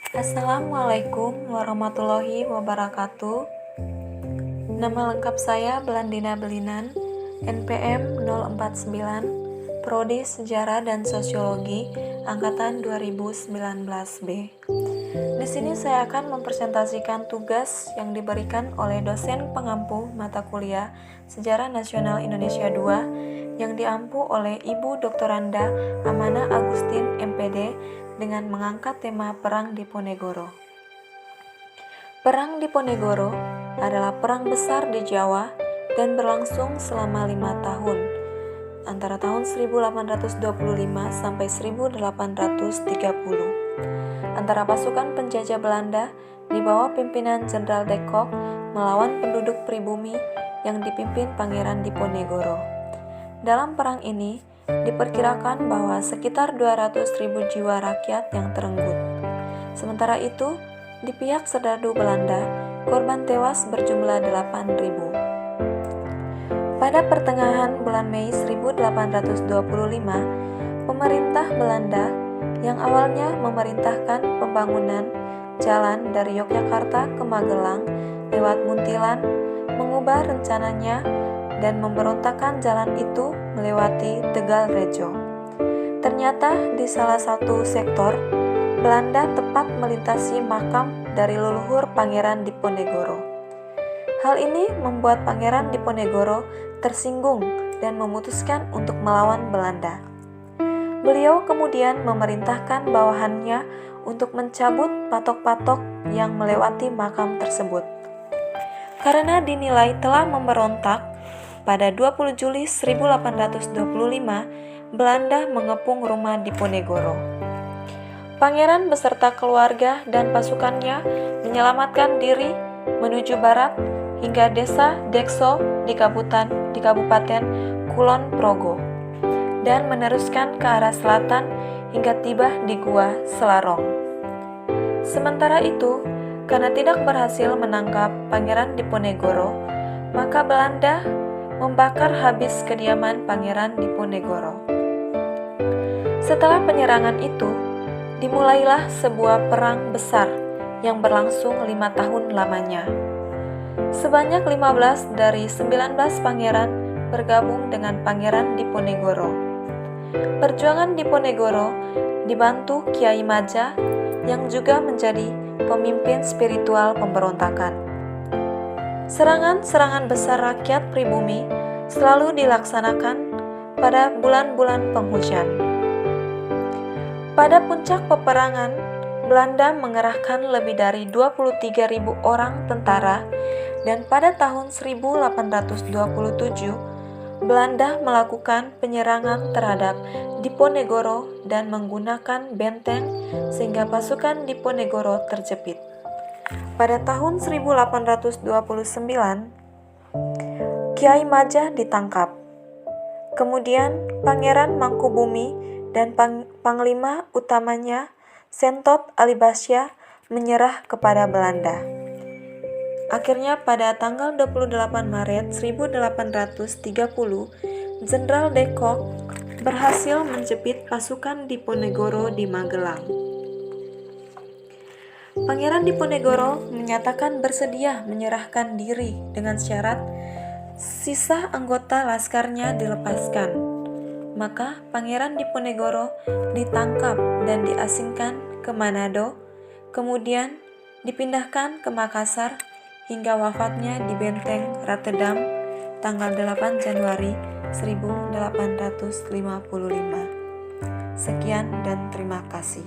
Assalamualaikum warahmatullahi wabarakatuh. Nama lengkap saya Belandina Belinan, NPM 049, Prodi Sejarah dan Sosiologi, Angkatan 2019B. Di sini saya akan mempresentasikan tugas yang diberikan oleh dosen pengampu mata kuliah Sejarah Nasional Indonesia II yang diampu oleh Ibu Doktoranda Amanah Agustin MPD dengan mengangkat tema Perang Diponegoro. Perang Diponegoro adalah perang besar di Jawa dan berlangsung selama 5 tahun, antara tahun 1825 sampai 1830, antara pasukan penjajah Belanda di bawah pimpinan Jenderal de Kock melawan penduduk pribumi yang dipimpin Pangeran Diponegoro. Dalam perang ini, diperkirakan bahwa sekitar 200.000 jiwa rakyat yang terenggut. Sementara itu, di pihak serdadu Belanda, korban tewas berjumlah 8.000. Pada pertengahan bulan Mei 1825, pemerintah Belanda yang awalnya memerintahkan pembangunan jalan dari Yogyakarta ke Magelang lewat Muntilan mengubah rencananya dan memberontakkan jalan itu melewati Tegal Rejo. Ternyata di salah satu sektor, Belanda tepat melintasi makam dari leluhur Pangeran Diponegoro. Hal ini membuat Pangeran Diponegoro tersinggung dan memutuskan untuk melawan Belanda. Beliau kemudian memerintahkan bawahannya untuk mencabut patok-patok yang melewati makam tersebut. Karena dinilai telah memberontak, pada 20 Juli 1825, Belanda mengepung rumah Diponegoro. Pangeran beserta keluarga dan pasukannya menyelamatkan diri menuju barat hingga desa Dekso di Kabupaten Kulon Progo dan meneruskan ke arah selatan hingga tiba di Gua Selarong. Sementara itu, karena tidak berhasil menangkap Pangeran Diponegoro, maka Belanda membakar habis kediaman Pangeran Diponegoro. Setelah penyerangan itu, dimulailah sebuah perang besar yang berlangsung 5 tahun lamanya. Sebanyak 15 dari 19 pangeran bergabung dengan Pangeran Diponegoro. Perjuangan Diponegoro dibantu Kiai Maja yang juga menjadi pemimpin spiritual pemberontakan. Serangan-serangan besar rakyat pribumi selalu dilaksanakan pada bulan-bulan penghujan. Pada puncak peperangan, Belanda mengerahkan lebih dari 23.000 orang tentara dan pada tahun 1827, Belanda melakukan penyerangan terhadap Diponegoro dan menggunakan benteng sehingga pasukan Diponegoro terjepit. Pada tahun 1829, Kiai Majah ditangkap. Kemudian Pangeran Mangkubumi dan Panglima utamanya Sentot Alibasya menyerah kepada Belanda. Akhirnya pada tanggal 28 Maret 1830, Jenderal de Kock berhasil menjepit pasukan Diponegoro di Magelang. Pangeran Diponegoro menyatakan bersedia menyerahkan diri dengan syarat sisa anggota laskarnya dilepaskan. Maka Pangeran Diponegoro ditangkap dan diasingkan ke Manado, kemudian dipindahkan ke Makassar hingga wafatnya di Benteng Rotterdam tanggal 8 Januari 1855. Sekian dan terima kasih.